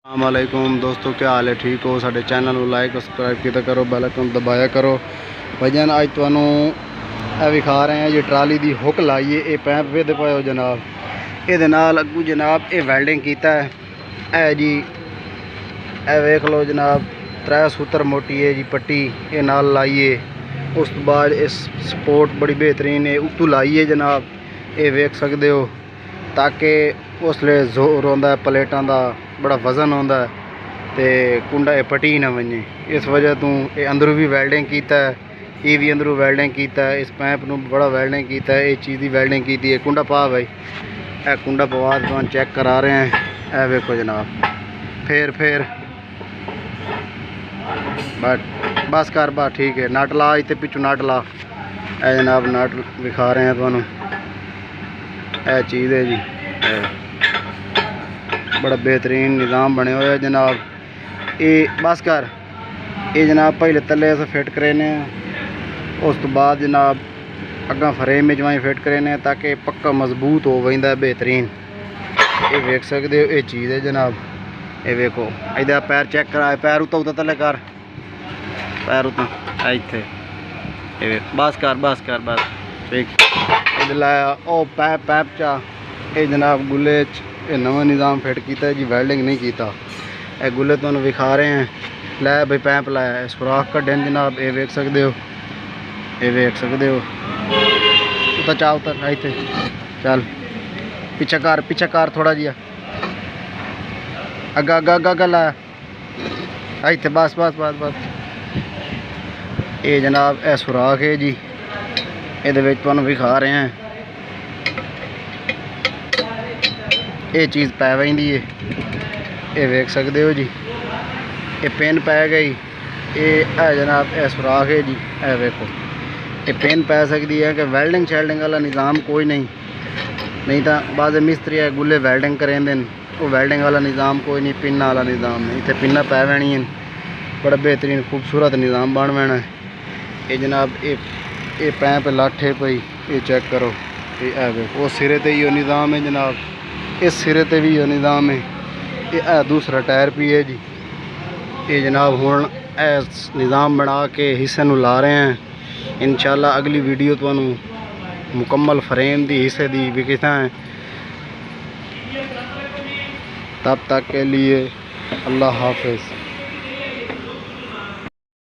अस्सलामुअलैकुम दोस्तों, क्या हाल है? ठीक हो? साडे चैनल को लाइक सब्सक्राइब किया करो, बैल आइकन दबाया करो। भजन अज तुहानू विखा रहे हैं जी ट्राली दी हुक लाइए ये पैप वेद पाओ जनाब। ये नाल अगू जनाब ये वैल्डिंग कीता है जी। ए वेख लो जनाब, 3 सूत्र मोटी है जी पट्टी ये नाल लाइए। उस तो बाद इस सपोर्ट बड़ी बेहतरीन है उत्तू लाइए जनाब। ये वेख सकते हो ताकि उसले जोर आता है, प्लेटा का बड़ा वजन आता है तो कुंडा ये पटी ना वजे। इस वजह तो ये अंदरों भी वैल्डिंग किया है, ये भी अंदरों वैल्डिंग किया है, इस पैप में बड़ा वैल्डिंग किया है, ये चीज़ की वैल्डिंग की है। कुंडा पा भाई, ए कुंडा पवा तो चेक करा रहे हैं। ए वेखो जनाब, फिर बस कर बस ठीक है। नट ला इतने पिछू नट ला। ए जनाब नट विखा रहे हैं थानू, ए चीज़ है जी। बड़ा बेहतरीन निज़ाम बने हुए है जनाब। ये बस कर ये जनाब पहले तले से फिट करेने, उस तो बाद जनाब अगर फ्रेम में जमाई फिट करेने ताकि पक्का मजबूत हो वही बेहतरीन। ये वेख सकते हो ये चीज़ है जनाब। ये वेखो इधर पैर चेक करा, पैर उतना उतना तले कर, पैर उतना इतने बस कर बस ठीक। इधर लाया ओ पैप चा ये जनाब गुले ये नवा निज़ाम फिट किया जी, वैल्डिंग नहीं किया। ये गुले तुहानू विखा रहे हैं। लै भाई पैप लाया सुराख कड्डन जनाब। ये वेख सकते हो, ये वेख सकते हो। उतर चा उतर इतने चल, पीछा कर थोड़ा जिहा अग्गा लाया इतने बस। ये जनाब ए सुराख है जी, ये तुहानू विखा रहे हैं। ये चीज़ पै वही है, ये वेख सकते हो जी। ये पिन पै गई, ये है जनाब ए सुराख है जी। ए वेखो ये पिन पै सकती है कि वैल्डिंग शैल्डिंग वाला निज़ाम कोई नहीं तो बाद मिस्त्री है गुले वैल्डिंग करेंदे वो वैल्डिंग वाला निज़ाम कोई नहीं, पिन वाला निज़ाम नहीं। इतने पिना पै वैनी है, बड़ा बेहतरीन खूबसूरत निज़ाम बन वैना है। ये जनाब ये पैप लाठे पई, ये चेक करो। ये वेखो वो सिरे ते ही निज़ाम है जनाब, इस सिरे ते भी ये निज़ाम है। ये दूसरा टायर भी है जी। ये जनाब हुण निज़ाम बना के हिस्से नू ला रहे हैं। इंशाल्लाह अगली वीडियो तुहानू मुकम्मल फ्रेम दी हिस्से दी विखता है। तब तक के लिए अल्लाह हाफिज़।